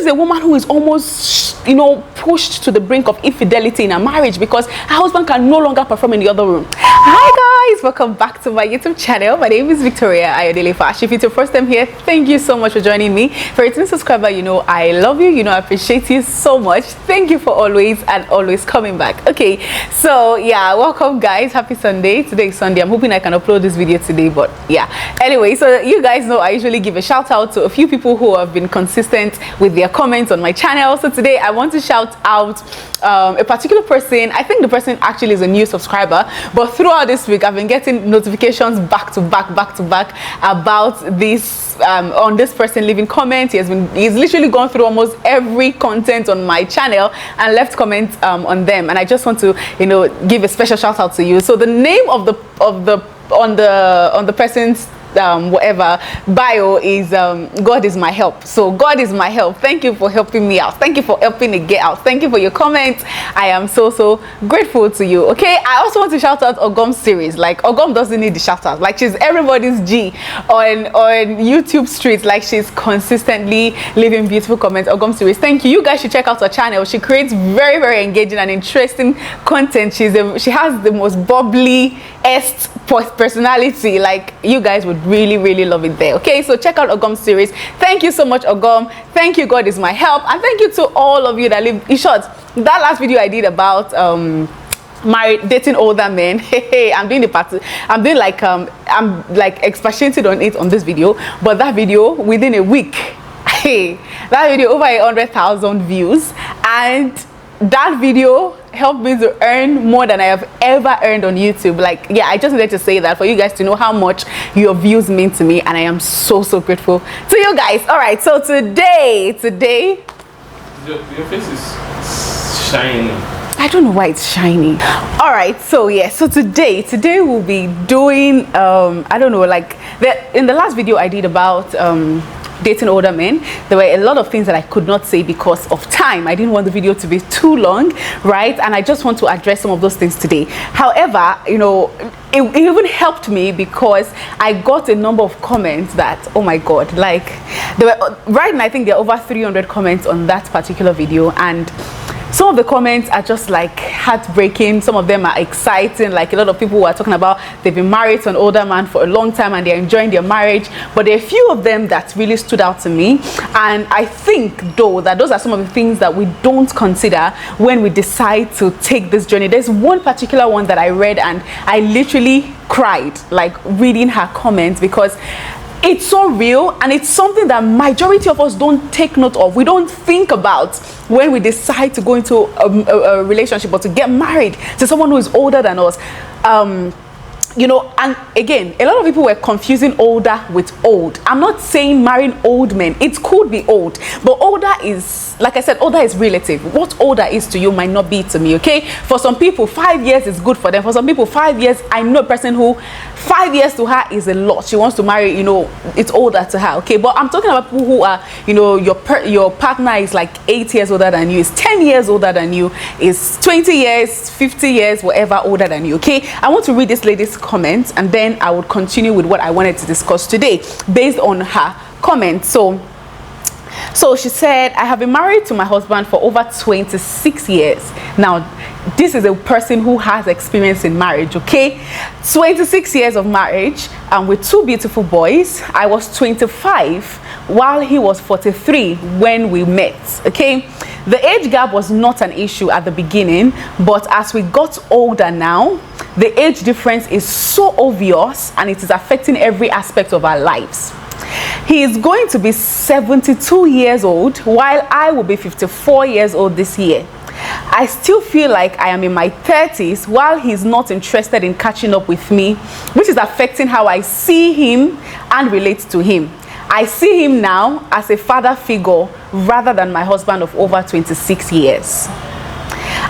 this is a woman who is almost, pushed to the brink of infidelity in a marriage because her husband can no longer perform in the other room. Hi guys, welcome back to my YouTube channel. My name is Victoria Ayodele Fash. If it's your first time here, thank you so much for joining me. For a returning subscriber, I love you, I appreciate you so much. Thank you for always coming back. Okay, so yeah, welcome guys. Happy Sunday. Today is Sunday. I'm hoping I can upload this video today, but yeah. Anyway, so you guys know I usually give a shout out to a few people who have been consistent with their comments on my channel. So today I want to shout out a particular person. I think the person actually is a new subscriber, but throughout this week I've been getting notifications back to back about this on this person leaving comments. He's literally gone through almost every content on my channel and left comments on them, and I just want to give a special shout out to you. So the name of the on the person's whatever bio is God is my help. So God is my help. Thank you for helping me out. Thank you for helping me get out. Thank you for your comments. I am so grateful to you. Okay, I also want to shout out Ogom's series. Like, Ogom doesn't need the shout out. Like, she's everybody's G on YouTube streets. Like, she's consistently leaving beautiful comments. Ogom series, thank you. You guys should check out her channel. She creates very engaging and interesting content. She has the most bubbly-est personality. Like, you guys would really love it there. Okay, so check out Ogom's series. Thank you so much, Ogom. Thank you, God is my help, and thank you to all of you that live. In short, that last video I did about dating older men, I'm doing the party. I'm doing like I'm like expatiated on it on this video, but that video within a week, that video over 100,000 views, and that video helped me to earn more than I have ever earned on YouTube. Like, yeah, I just needed to say that for you guys to know how much your views mean to me, and I am so grateful to you guys. All right, so today your face is shiny. I don't know why it's shiny. All right, so yeah, so today we'll be doing I don't know, like in the last video I did about dating older men, there were a lot of things that I could not say because of time. I didn't want the video to be too long, right? And I just want to address some of those things today. However, it even helped me because I got a number of comments that, oh my God, like there were right now I think there are over 300 comments on that particular video, and some of the comments are just like heartbreaking. Some of them are exciting. Like, a lot of people who are talking about they've been married to an older man for a long time and they're enjoying their marriage. But there are a few of them that really stood out to me. And I think, though, that those are some of the things that we don't consider when we decide to take this journey. There's one particular one that I read and I literally cried, like reading her comments, because it's so real, and it's something that majority of us don't take note of. We don't think about when we decide to go into a relationship or to get married to someone who is older than us. And again, a lot of people were confusing older with old. I'm not saying marrying old men. It could be old, but older is, like I said, older is relative. What older is to you might not be to me, okay? For some people, 5 years is good for them. For some people, 5 years, I know a person who 5 years to her is a lot. She wants to marry, it's older to her, okay? But I'm talking about people who are, your partner is like 8 years older than you, is 10 years older than you, is 20 years, 50 years, whatever older than you, okay? I want to read this lady's comments, and then I would continue with what I wanted to discuss today based on her comments. So she said, I have been married to my husband for over 26 years. Now, this is a person who has experience in marriage, okay? 26 years of marriage, and with 2 beautiful boys. I was 25 while he was 43 when we met, okay? The age gap was not an issue at the beginning, but as we got older now, the age difference is so obvious and it is affecting every aspect of our lives. He is going to be 72 years old while I will be 54 years old this year. I still feel like I am in my 30s while he's not interested in catching up with me, which is affecting how I see him and relate to him. I see him now as a father figure rather than my husband of over 26 years.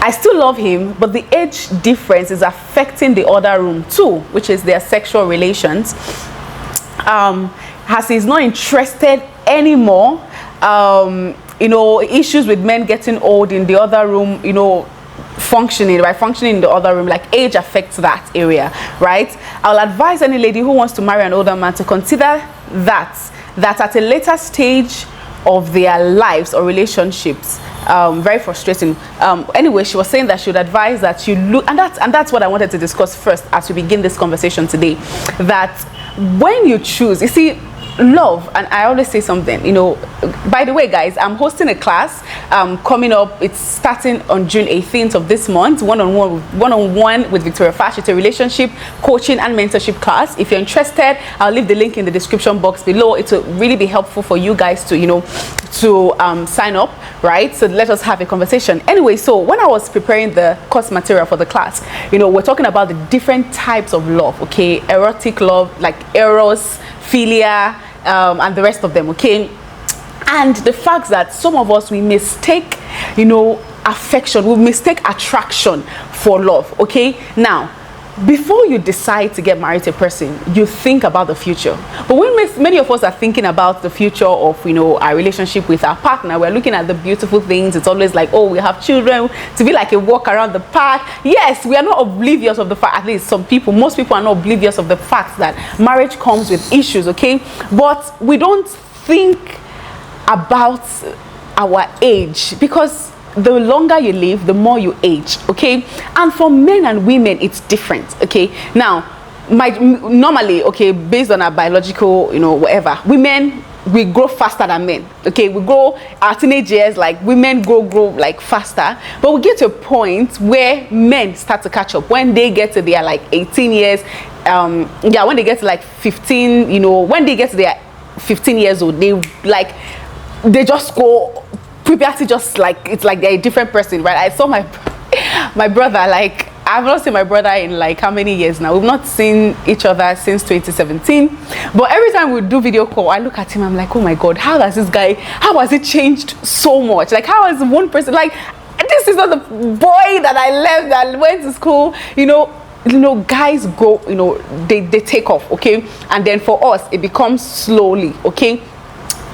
I still love him, but the age difference is affecting the other room too, which is their sexual relations. As he's not interested anymore, issues with men getting old in the other room, functioning in the other room, like age affects that area, right? I'll advise any lady who wants to marry an older man to consider that at a later stage of their lives or relationships. Very frustrating. Anyway, she was saying that she would advise that you look, and that's what I wanted to discuss first as we begin this conversation today. That when you choose, you see, love, and I always say something, you know, by the way, guys, I'm hosting a class coming up. It's starting on June 18th of this month, one-on-one with Victoria Fash. It's a relationship coaching and mentorship class. If you're interested, I'll leave the link in the description box below. It will really be helpful for you guys to, you know, to sign up, right? So let us have a conversation. Anyway, so when I was preparing the course material for the class, you know, we're talking about the different types of love, okay? Erotic love, like eros, philia, and the rest of them, okay? And the fact that some of us, we mistake, you know, affection, we mistake attraction for love, okay? Now, before you decide to get married to a person, you think about the future. But when many of us are thinking about the future of, you know, our relationship with our partner, we're looking at the beautiful things. It's always like, oh, we have children, to be like a walk around the park. Yes, we are not oblivious of the fact, at least some people, most people are not oblivious of the fact that marriage comes with issues, okay? But we don't think about our age, because the longer you live, the more you age, okay? And for men and women, it's different, okay? Now, normally, okay, based on our biological, you know, whatever, women, we grow faster than men, okay? We grow, our teenage years, like women grow like faster, but we get to a point where men start to catch up when they get to their like 18 years, yeah, when they get to like 15, you know, when they get to their 15 years old, they just go puberty, just like, it's like they're a different person, right? I saw my brother, like, I've not seen my brother in like how many years now? We've not seen each other since 2017. But every time we do video call, I look at him, I'm like, oh my God, how has this guy, how has it changed so much? Like, how has one person, like, this is not the boy that I left, that went to school, you know, guys go, you know, they take off, okay? And then for us, it becomes slowly, okay?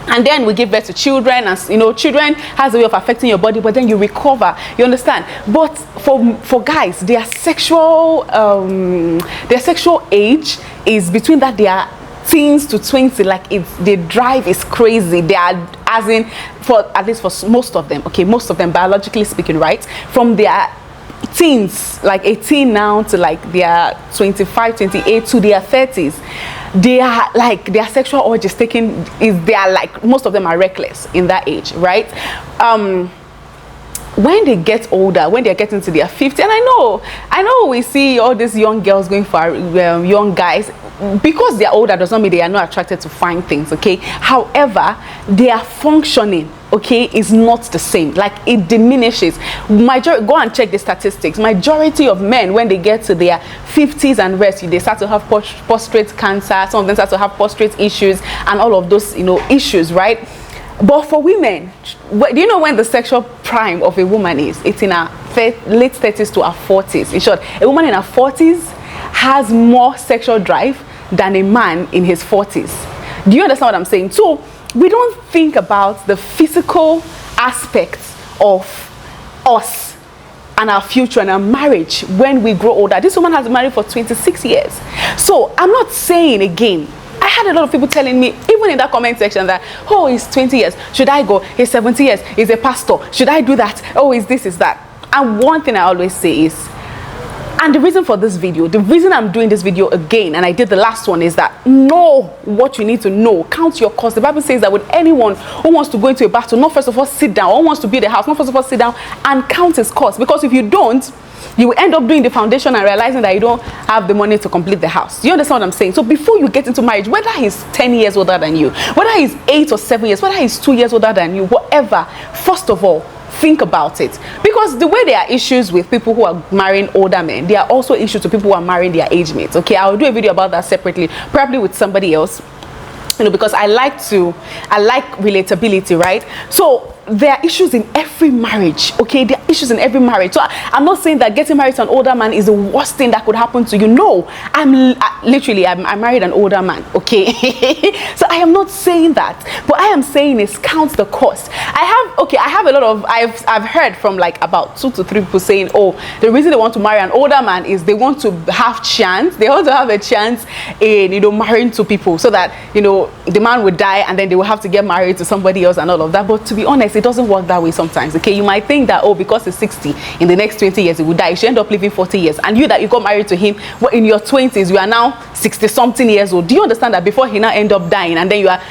And then we give birth to children, and you know, children has a way of affecting your body, but then you recover, you understand? But for guys, their sexual age is between that, they are teens to 20, like the drive is crazy. They are, as in, for at least for most of them, okay, most of them biologically speaking, right, from their teens, like 18 now to like their 25, 28 to their 30s, they are like, their sexual urge is they are like, most of them are reckless in that age, right? When they get older, when they're getting to their 50s, and I know we see all these young girls going for young guys, because they're older does not mean they are not attracted to fine things, okay? However, their functioning, okay, is not the same. Like, it diminishes. Go and check the statistics. Majority of men, when they get to their 50s and rest, they start to have prostate cancer. Some of them start to have prostate issues and all of those, you know, issues, right? But for women, do you know when the sexual prime of a woman is? It's in her late 30s to her 40s. In short, a woman in her 40s has more sexual drive than a man in his 40s. Do you understand what I'm saying? So we don't think about the physical aspects of us and our future and our marriage when we grow older. This woman has been married for 26 years. So I'm not saying, again, I had a lot of people telling me, even in that comment section, that, oh, he's 20 years, should I go? He's 70 years, he's a pastor, should I do that? Oh, is this, is that? And one thing I always say is, and the reason for this video, the reason I'm doing this video again, and I did the last one, is that know what you need to know. Count your cost. The Bible says that with anyone who wants to go into a battle, not first of all sit down, or wants to build a house, not first of all sit down and count his cost. Because if you don't, you will end up doing the foundation and realizing that you don't have the money to complete the house. Do you understand what I'm saying? So before you get into marriage, whether he's 10 years older than you, whether he's 8 or 7 years, whether he's 2 years older than you, whatever, first of all, think about it. Because the way there are issues with people who are marrying older men, there are also issues with people who are marrying their age mates. Okay, I'll do a video about that separately, probably with somebody else, you know, because I like relatability, right? So there are issues in every marriage, okay? There are issues in every marriage. So I'm not saying that getting married to an older man is the worst thing that could happen to you. No, I'm married an older man, okay? So I am not saying that. What I am saying is count the cost. I have a lot of, I've heard from like about 2 to 3 people saying, oh, the reason they want to marry an older man is they want to have chance. They want to have a chance in, marrying 2 people so that, the man would die and then they will have to get married to somebody else and all of that. But to be honest, it doesn't work that way sometimes, okay? You might think that, oh, because he's 60, in the next 20 years he will die. You should end up living 40 years. And you got married to him in your 20s, you are now 60 something years old. Do you understand that before he now end up dying and then you are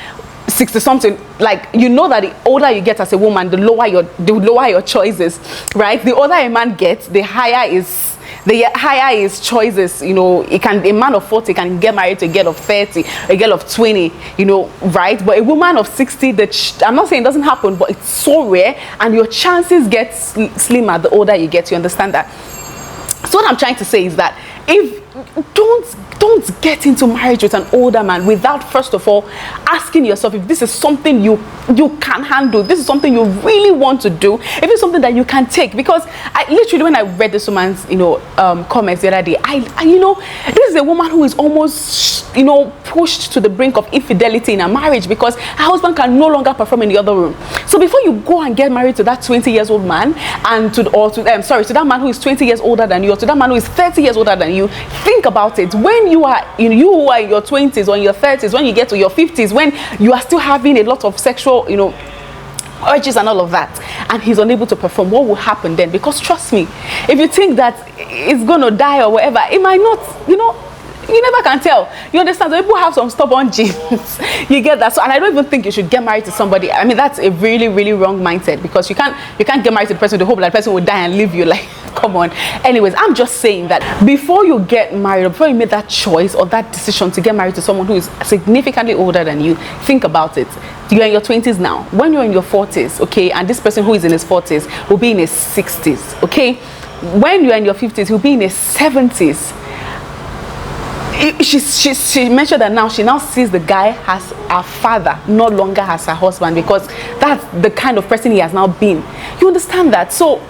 60 something, like, that the older you get as a woman, the lower your choices, right? The older a man gets, the higher his choices. A man of 40 can get married to a girl of 30, a girl of 20, right? But a woman of 60, I'm not saying it doesn't happen, but it's so rare, and your chances get slimmer the older you get. You understand that? So what I'm trying to say is that don't get into marriage with an older man without first of all asking yourself if this is something you can handle, this is something you really want to do, if it's something that you can take. Because I literally, when I read this woman's comments the other day, this is a woman who is almost pushed to the brink of infidelity in a marriage because her husband can no longer perform in the other room. So before you go and get married to that 20 years old man and to that man who is 20 years older than you, or to that man who is 30 years older than you, think about it. When you are in your 20s or in your 30s, when you get to your 50s, when you are still having a lot of sexual urges and all of that, and he's unable to perform, what will happen then? Because trust me, if you think that it's gonna die or whatever, it might not. You never can tell. You understand? So people have some stubborn genes. You get that? So, and I don't even think you should get married to somebody. I mean, that's a really, really wrong mindset, because you can't get married to the person with the hope that the person will die and leave you. Like, come on. Anyways, I'm just saying that before you get married, or before you make that choice or that decision to get married to someone who is significantly older than you, think about it. You're in your 20s now. When you're in your 40s, okay, and this person who is in his 40s will be in his 60s, okay? When you're in your 50s, he'll be in his 70s. She mentioned that she now sees the guy as her father, no longer as her husband, because that's the kind of person he has now been. You understand that? So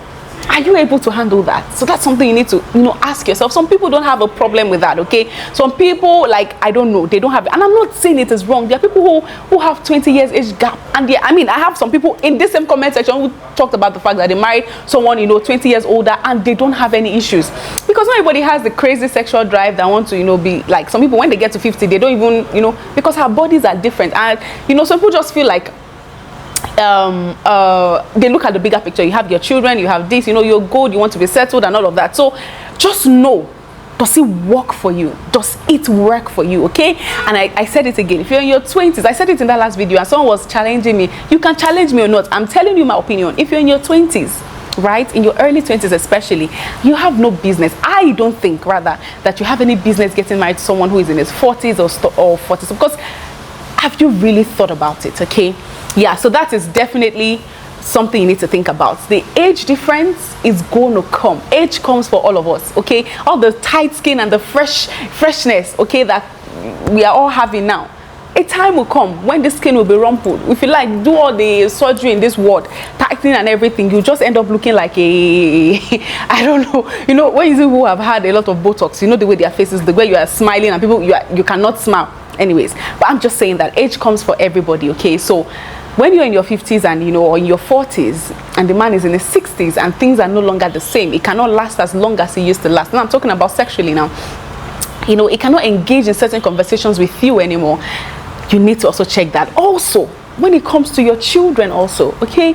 are you able to handle that? So that's something you need to ask yourself. Some people don't have a problem with that, okay? Some people, like, I don't know, they don't have it. And I'm not saying it is wrong. There are people who have 20 years age gap, and I have some people in this same comment section who talked about the fact that they married someone 20 years older and they don't have any issues, because not everybody has the crazy sexual drive that want to be like some people. When they get to 50, they don't even because our bodies are different, and some people just feel like they look at the bigger picture. You have your children, you have this, you're good, you want to be settled and all of that. So just know, does it work for you? Does it work for you? Okay? And I said it again. If you're in your 20s, I said it in that last video and someone was challenging me. You can challenge me or not. I'm telling you my opinion. If you're in your 20s, right, in your early 20s especially, you have no business. I don't think, rather, that you have any business getting married to someone who is in his 40s or 40s. Because have you really thought about it? Okay? Yeah, so that is definitely something you need to think about. The age difference is going to come. Age comes for all of us, okay? All the tight skin and the freshness, okay, that we are all having now. A time will come when the skin will be rumpled. If you like do all the surgery in this world, tightening and everything, you just end up looking like a I don't know. When you see who have had a lot of Botox, the way their faces, the way you are smiling, and people you cannot smile. Anyways, but I'm just saying that age comes for everybody, okay? So when you're in your 50s and or in your 40s and the man is in his 60s and things are no longer the same, it cannot last as long as it used to last. Now I'm talking about sexually now. It cannot engage in certain conversations with you anymore. You need to also check that. Also, when it comes to your children also, okay?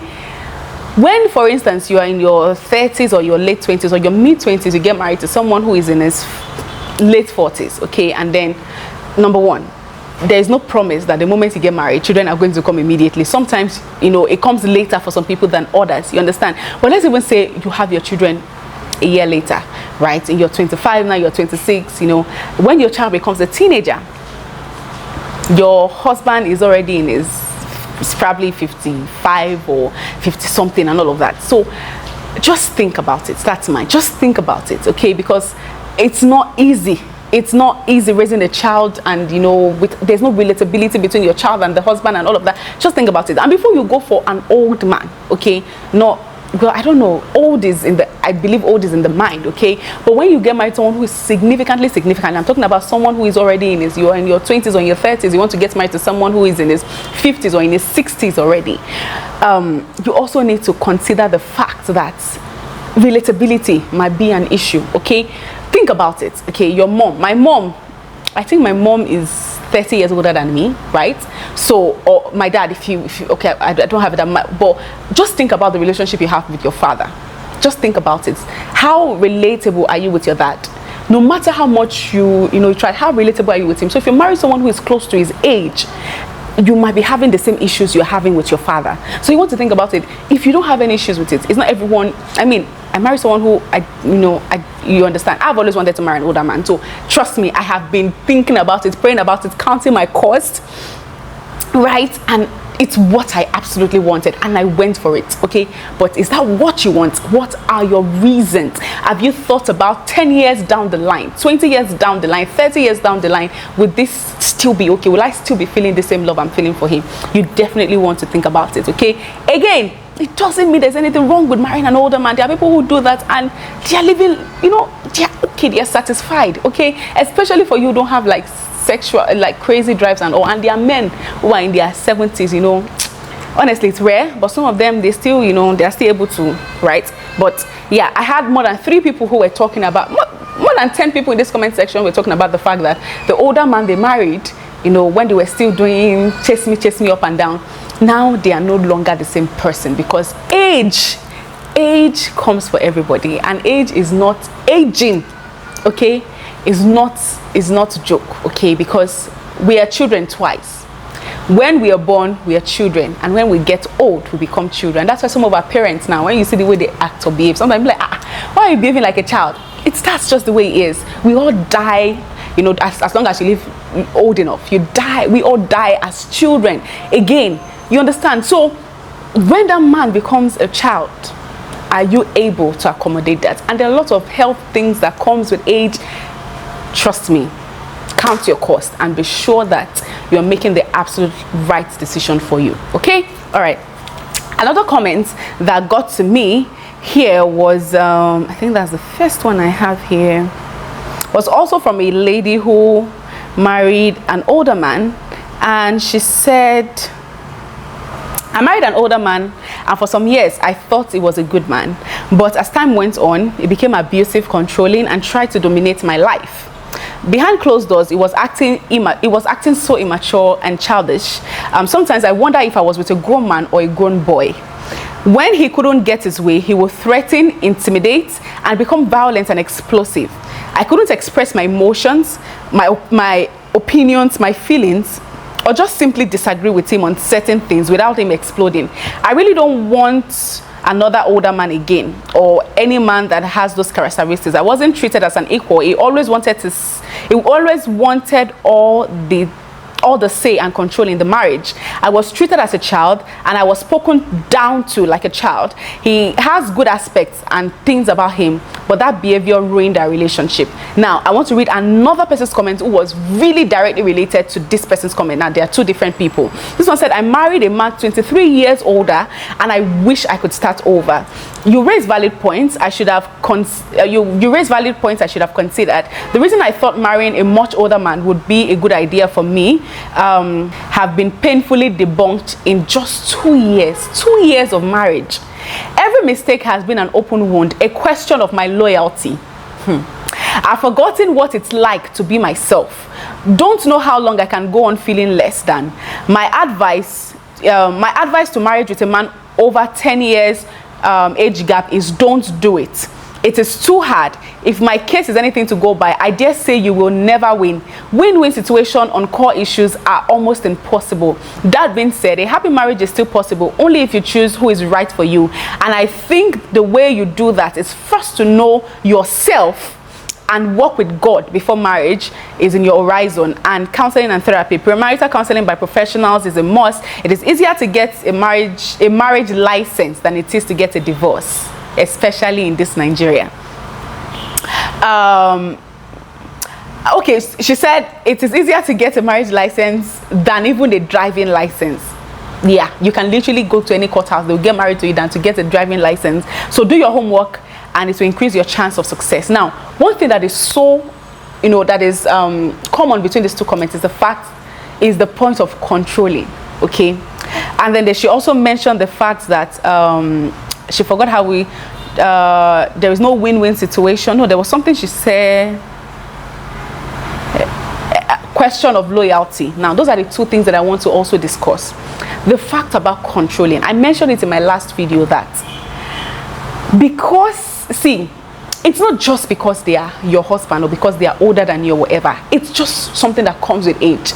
When, for instance, you are in your 30s or your late 20s or your mid 20s, you get married to someone who is in his late 40s, okay? And then, number one, there is no promise that the moment you get married, children are going to come immediately. Sometimes, it comes later for some people than others, you understand? But let's even say you have your children a year later, right? In your 25, now you're 26, when your child becomes a teenager, your husband is already in his, it's probably 55 or 50 something and all of that. So just think about it. That's mine. Just think about it, okay? Because it's not easy it's not easy raising a child, and there's no relatability between your child and the husband and all of that. Just think about it. And before you go for an old man, okay, well, I don't know, I believe old is in the mind, okay? But when you get married to someone who is significantly significant, I'm talking about someone who is already you're in your 20s or in your 30s, you want to get married to someone who is in his 50s or in his 60s already. You also need to consider the fact that relatability might be an issue, okay? Think about it, okay? I think my mom is 30 years older than me, right? So, or my dad, if you okay, I don't have that, but just think about the relationship you have with your father. Just think about it. How relatable are you with your dad? No matter how much you try, how relatable are you with him? So if you marry someone who is close to his age, you might be having the same issues you're having with your father. So you want to think about it. If you don't have any issues with it, it's not everyone. I mean, I married someone who you understand. I've always wanted to marry an older man. So trust me, I have been thinking about it, praying about it, counting my cost, right? And it's what I absolutely wanted, and I went for it, okay? But is that what you want? What are your reasons? Have you thought about 10 years down the line, 20 years down the line, 30 years down the line, would this still be okay? Will I still be feeling the same love I'm feeling for him? You definitely want to think about it, okay? Again, it doesn't mean there's anything wrong with marrying an older man. There are people who do that and they're living, they're okay, they're satisfied, okay? Especially for you who don't have like sexual, like crazy drives and all. And there are men who are in their 70s, honestly, it's rare, but some of them, they still, they're still able to, right? But yeah, I had more than 3 people who were talking about, more than 10 people in this comment section were talking about the fact that the older man they married, when they were still doing chase me up and down, now they are no longer the same person, because age comes for everybody, and age is not aging, okay? Is not a joke, okay? Because we are children twice. When we are born, we are children, and when we get old, we become children. That's why some of our parents now, when you see the way they act or behave, sometimes you're like, why are you behaving like a child? That's just the way it is. We all die, as long as you live old enough, you die. We all die as children. Again, you understand? So when that man becomes a child, are you able to accommodate that? And there are a lot of health things that comes with age. Trust me, count your cost and be sure that you're making the absolute right decision for you, okay? All right. Another comment that got to me here was, I think that's the first one I have here, was also from a lady who married an older man, and she said, I married an older man, and for some years I thought he was a good man, but as time went on, he became abusive, controlling, and tried to dominate my life. Behind closed doors, he was acting so immature and childish. Sometimes I wonder if I was with a grown man or a grown boy. When he couldn't get his way, he would threaten, intimidate, and become violent and explosive. I couldn't express my emotions, my opinions, my feelings, or just simply disagree with him on certain things without him exploding. I really don't want another older man again, or any man that has those characteristics. I wasn't treated as an equal. He always wanted all the say and control in the marriage. I was treated as a child, and I was spoken down to like a child. He has good aspects and things about him, but that behavior ruined our relationship. Now, I want to read another person's comment who was really directly related to this person's comment. Now, there are 2 different people. This one said, I married a man 23 years older, and I wish I could start over. You raise valid points. I should have you raise valid points I should have considered. The reason I thought marrying a much older man would be a good idea for me have been painfully debunked in just 2 years. 2 years of marriage. Every mistake has been an open wound, a question of my loyalty. I've forgotten what it's like to be myself. Don't know how long I can go on feeling less than. My advice to marriage with a man over 10 years age gap is don't do it. It is too hard. If my case is anything to go by, I dare say you will never win. Win-win situation on core issues are almost impossible. That being said, a happy marriage is still possible only if you choose who is right for you. And I think the way you do that is first to know yourself and work with God before marriage is in your horizon. And counseling and therapy, premarital counseling by professionals is a must. It is easier to get a marriage license than it is to get a divorce, especially in this Nigeria. Okay, she said it is easier to get a marriage license than even a driving license. Yeah, you can literally go to any courthouse, they'll get married to you than to get a driving license. So do your homework and it will increase your chance of success. Now, one thing that is so, that is common between these two comments is the point of controlling, okay? And then she also mentioned the fact that she forgot how there is no win-win situation. No, there was something she said, question of loyalty. Now, those are the two things that I want to also discuss. The fact about controlling, I mentioned it in my last video that because, see, it's not just because they are your husband or because they are older than you or whatever. It's just something that comes with age.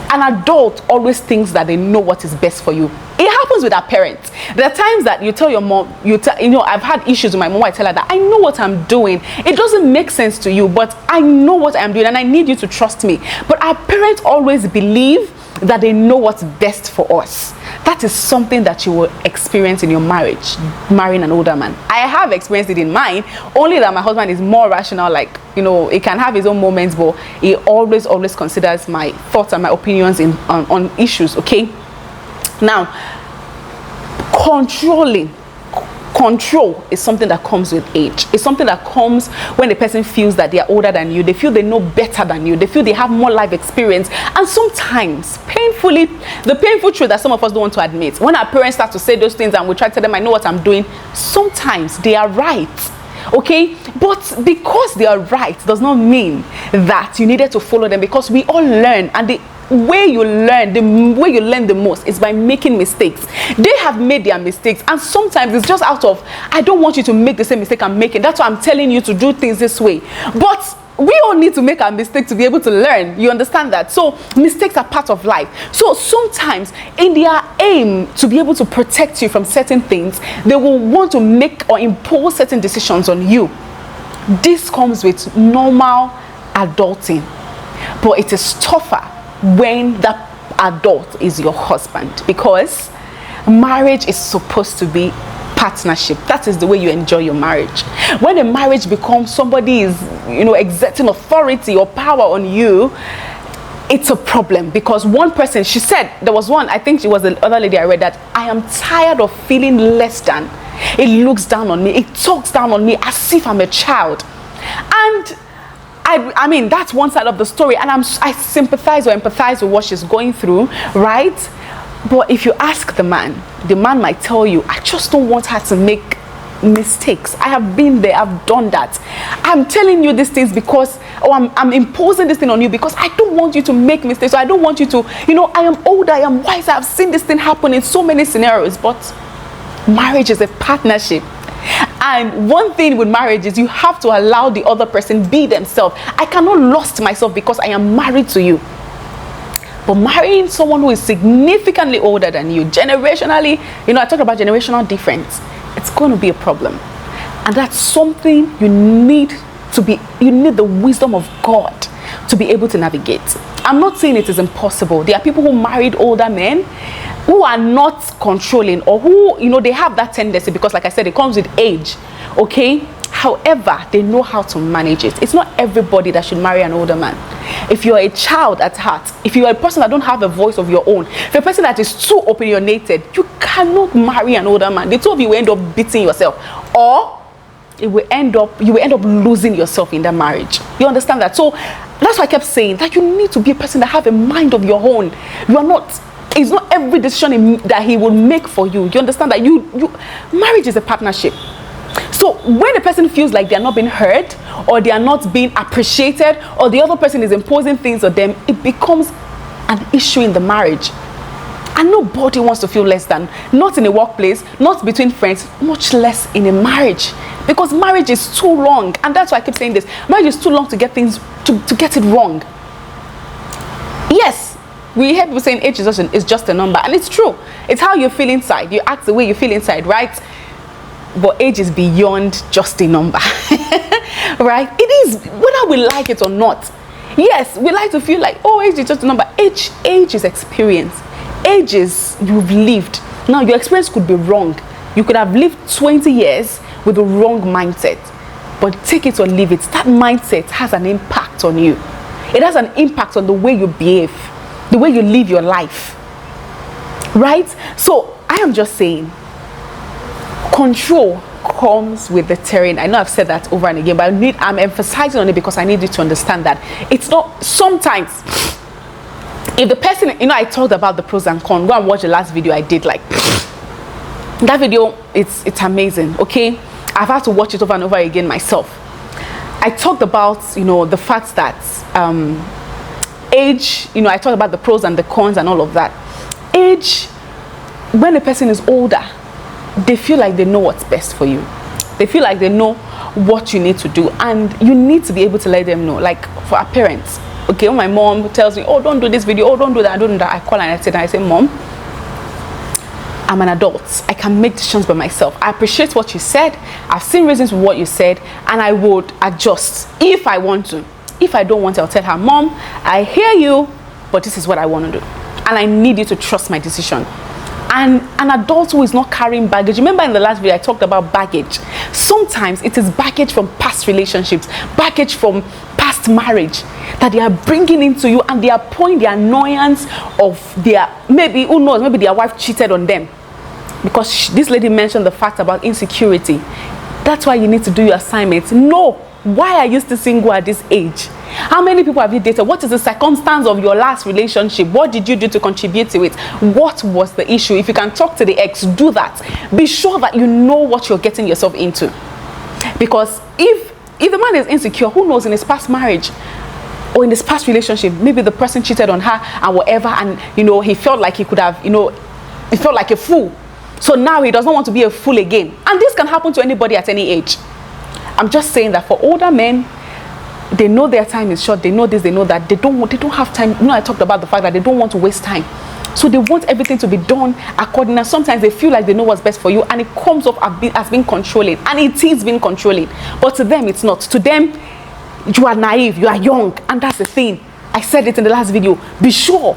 An adult always thinks that they know what is best for you. It happens with our parents. There are times that you tell your mom, I've had issues with my mom. I tell her that I know what I'm doing. It doesn't make sense to you, but I know what I'm doing and I need you to trust me. But our parents always believe that they know what's best for us. That is something that you will experience in your marriage, marrying an older man. I have experienced it in mine, only that my husband is more rational, like, he can have his own moments, but he always considers my thoughts and my opinions on issues, okay? Now, control is something that comes with age. It's something that comes when the person feels that they are older than you. They feel they know better than you. They feel they have more life experience. And sometimes, the painful truth that some of us don't want to admit, when our parents start to say those things and we try to tell them, I know what I'm doing, sometimes they are right. Okay, but because they are right does not mean that you needed to follow them, because we all learn, and the way you learn the most is by making mistakes. They have made their mistakes, and sometimes it's just out of, I don't want you to make the same mistake I'm making. That's why I'm telling you to do things this way. But we all need to make our mistakes to be able to learn. You understand that? So mistakes are part of life. So sometimes in their aim to be able to protect you from certain things, they will want to make or impose certain decisions on you. This comes with normal adulting, but it is tougher when that adult is your husband, because marriage is supposed to be partnership. That is the way you enjoy your marriage. When a marriage becomes somebody is exerting authority or power on you, it's a problem, because one person, she said, there was one, I think she was the other lady I read, that I am tired of feeling less than. It looks down on me, it talks down on me as if I'm a child. And I mean, that's one side of the story, and I sympathize or empathize with what she's going through, right? But if you ask the man might tell you, I just don't want her to make mistakes. I have been there, I've done that. I'm telling you these things because, I'm imposing this thing on you because I don't want you to make mistakes. So I don't want you to, I am older, I am wiser, I've seen this thing happen in so many scenarios. But marriage is a partnership. And one thing with marriage is you have to allow the other person be themselves. I cannot lust myself because I am married to you. But marrying someone who is significantly older than you, generationally, I talked about generational difference, it's going to be a problem. And that's something you need the wisdom of God to be able to navigate. I'm not saying it is impossible. There are people who married older men who are not controlling, or who, they have that tendency, because like I said, it comes with age, okay? However, they know how to manage it. It's not everybody that should marry an older man. If you're a child at heart, if you're a person that don't have a voice of your own, if you're a person that is too opinionated, you cannot marry an older man. The two of you will end up beating yourself, or you will end up losing yourself in that marriage. You understand that? So that's why I kept saying that you need to be a person that have a mind of your own. It's not every decision that he will make for you. You understand that marriage is a partnership. So when a person feels like they're not being heard, or they are not being appreciated, or the other person is imposing things on them, it becomes an issue in the marriage. And nobody wants to feel less than, not in a workplace, not between friends, much less in a marriage. Because marriage is too long, and that's why I keep saying this. Marriage is too long to get things, to get it wrong. Yes, we hear people saying age is just a number, and it's true. It's how you feel inside. You act the way you feel inside, right? But age is beyond just a number. Right? It is, whether we like it or not. Yes, we like to feel like, oh, age is just a number. Age is experience. Age is you've lived. Now, your experience could be wrong. You could have lived 20 years with the wrong mindset. But take it or leave it, that mindset has an impact on you. It has an impact on the way you behave, the way you live your life, right? So I am just saying, control comes with the terrain. I know I've said that over and again, but I'm emphasizing on it because I need you to understand that it's not sometimes. If the person, I talked about the pros and cons. Go and watch the last video I did. Like that video, it's amazing. Okay, I've had to watch it over and over again myself. I talked about the fact that age. I talked about the pros and the cons and all of that. Age, when a person is older, they feel like they know what's best for you. They feel like they know what you need to do, and you need to be able to let them know. Like for our parents, okay, when my mom tells me, oh, don't do this video, oh, don't do that, don't do that, I call and I say, Mom, I'm an adult. I can make decisions by myself. I appreciate what you said. I've seen reasons for what you said, and I would adjust if I want to. If I don't want to, I'll tell her, Mom, I hear you, but this is what I want to do, and I need you to trust my decision. And an adult who is not carrying baggage. Remember in the last video I talked about baggage. Sometimes it is baggage from past relationships, baggage from past marriage that they are bringing into you, and they are pouring the annoyance of their, maybe, who knows, maybe their wife cheated on them. Because this lady mentioned the fact about insecurity. That's why you need to do your assignments. No, why are you still single at this age? How many people have you dated? What is the circumstance of your last relationship? What did you do to contribute to it? What was the issue? If you can talk to the ex, do that. Be sure that you know what you're getting yourself into. Because if the man is insecure, who knows, in his past marriage or in his past relationship, maybe the person cheated on her and whatever, and he felt like he could have, he felt like a fool. So now he does not want to be a fool again. And this can happen to anybody at any age. I'm just saying that for older men, they know their time is short. They know this, they know that. They don't have time. I talked about the fact that they don't want to waste time. So they want everything to be done according. And sometimes they feel like they know what's best for you, and it comes off as being controlling. And it is being controlling. But to them, it's not. To them, you are naive, you are young. And that's the thing. I said it in the last video. Be sure.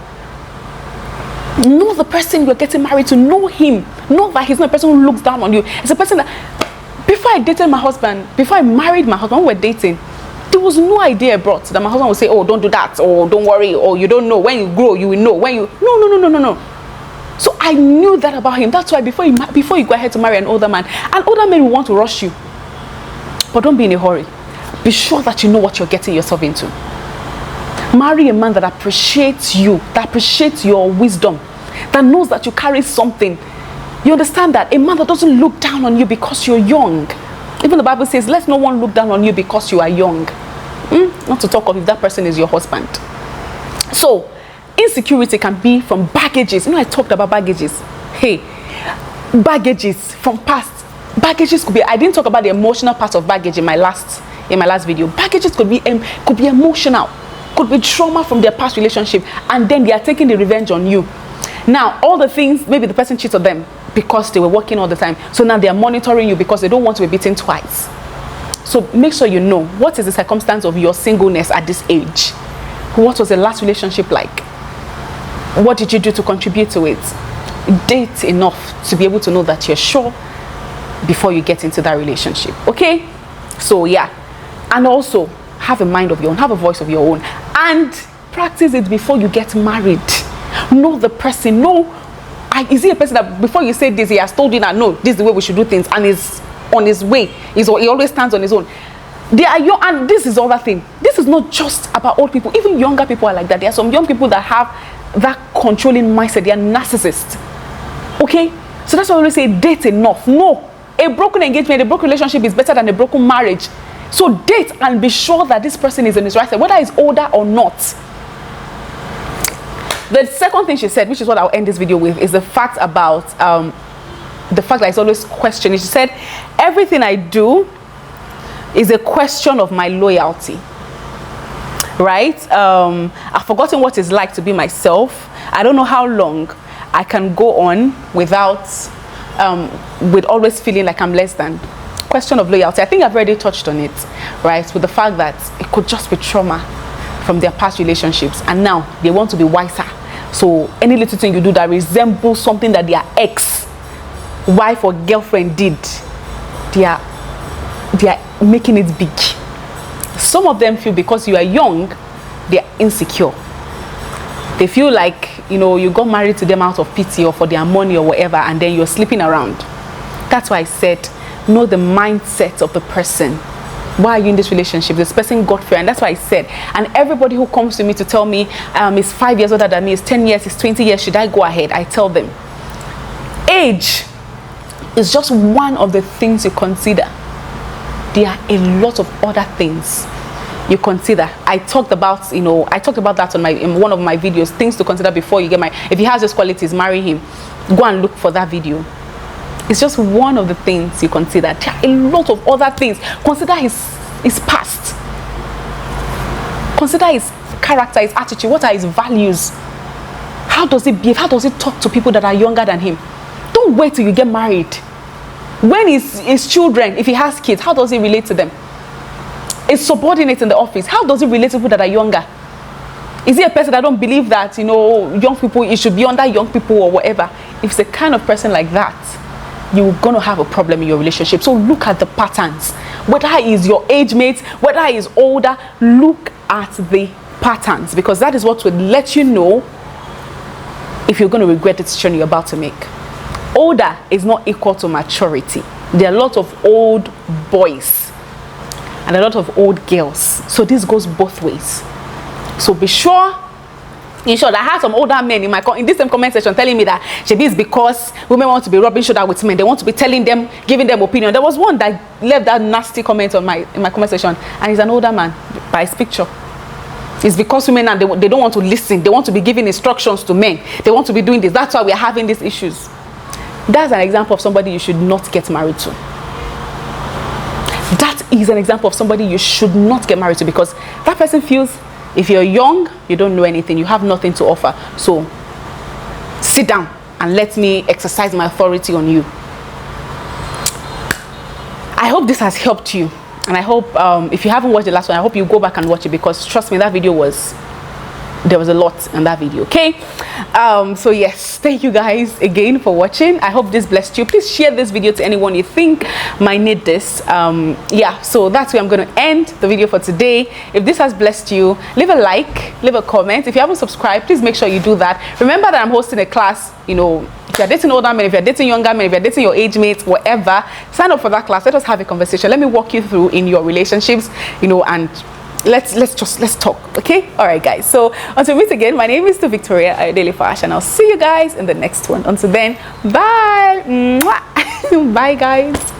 Know the person you're getting married to. Know him. Know that he's not a person who looks down on you. It's a person that, before I dated my husband, before I married my husband, when we were dating, there was no idea brought that my husband would say, oh, don't do that, or don't worry, or you don't know. When you grow, you will know. When you... No. So I knew that about him. That's why before you go ahead to marry an older man, an older man will want to rush you. But don't be in a hurry. Be sure that you know what you're getting yourself into. Marry a man that appreciates you, that appreciates your wisdom, that knows that you carry something. You understand that? A man that doesn't look down on you because you're young. Even the Bible says, let no one look down on you because you are young. Not to talk of if that person is your husband. So, insecurity can be from baggages. I talked about baggages. Hey, baggages from past. Baggages could be, I didn't talk about the emotional part of baggage in my last video. Baggages could be emotional. Could be trauma from their past relationship, and then they are taking the revenge on you. Now, all the things, maybe the person cheated on them because they were working all the time. So now they are monitoring you because they don't want to be beaten twice. So make sure you know what is the circumstance of your singleness at this age. What was the last relationship like? What did you do to contribute to it? Date enough to be able to know that you're sure before you get into that relationship. Okay? So yeah. And also, have a mind of your own, have a voice of your own, and practice it before you get married. Know the person. Is he a person that before you say this, he has told you that no, this is the way we should do things, and is on his way? He always stands on his own. They are young, and this is other thing. This is not just about old people. Even younger people are like that. There are some young people that have that controlling mindset. They are narcissists. Okay, so that's why I always say date enough. No, a broken engagement, a broken relationship is better than a broken marriage. So date and be sure that this person is in his right side, whether he's older or not. The second thing she said, which is what I'll end this video with, is the fact about the fact that it's always questioning. She said, everything I do is a question of my loyalty. Right? I've forgotten what it's like to be myself. I don't know how long I can go on without, with always feeling like I'm less than. Question of loyalty. I think I've already touched on it, right? With the fact that it could just be trauma from their past relationships, and now they want to be wiser. So any little thing you do that resembles something that their ex-wife or girlfriend did, they are making it big. Some of them feel because you are young, they're insecure. They feel like, you know, you got married to them out of pity or for their money or whatever, and then you're sleeping around. That's why I said, know the mindset of the person. Why are you in this relationship? This person got fear, and that's why I said, and everybody who comes to me to tell me is 5 years older than me, is 10 years, is 20 years, should I go ahead? I tell them, age is just one of the things you consider. There are a lot of other things you consider. I talked about, you know, that on in one of my videos, things to consider before you get married. If he has these qualities, marry him. Go and look for that video. It's just one of the things you consider. There are a lot of other things. Consider his past. Consider his character, his attitude. What are his values? How does he behave? How does he talk to people that are younger than him? Don't wait till you get married. When his children, if he has kids, how does he relate to them? His subordinates in the office, how does he relate to people that are younger? Is he a person that don't believe that, you know, young people, it should be under young people or whatever? If it's a kind of person like that, you're going to have a problem in your relationship. So look at the patterns. Whether he's your age mate, whether he's older, look at the patterns, because that is what will let you know if you're going to regret the decision you're about to make. Older is not equal to maturity. There are a lot of old boys and a lot of old girls. So this goes both ways. So be sure. In short, I had some older men in this same comment section telling me that Shebi is because women want to be rubbing shoulder with men. They want to be telling them, giving them opinion. There was one that left that nasty comment on in my comment section, and he's an older man by his picture. It's because women and they don't want to listen. They want to be giving instructions to men. They want to be doing this. That's why we are having these issues. That's an example of somebody you should not get married to. That is an example of somebody you should not get married to, because that person feels if you're young, you don't know anything, you have nothing to offer. So sit down and let me exercise my authority on you. I hope this has helped you, and I hope if you haven't watched the last one, I hope you go back and watch it, because trust me, that video there was a lot in that video. Okay, so yes, thank you guys again for watching. I hope this blessed you. Please share this video to anyone you think might need this. Yeah, so that's where I'm going to end the video for today. If this has blessed you, leave a like, leave a comment. If you haven't subscribed, please make sure you do that. Remember that I'm hosting a class. You know, if you're dating older men, if you're dating younger men, if you're dating your age mates, whatever, sign up for that class. Let us have a conversation. Let me walk you through in your relationships, you know, and let's talk. Okay, all right guys, so until we meet again, my name is Victoria Ayodele Fash, and I'll see you guys in the next one. Until then, bye. Bye guys.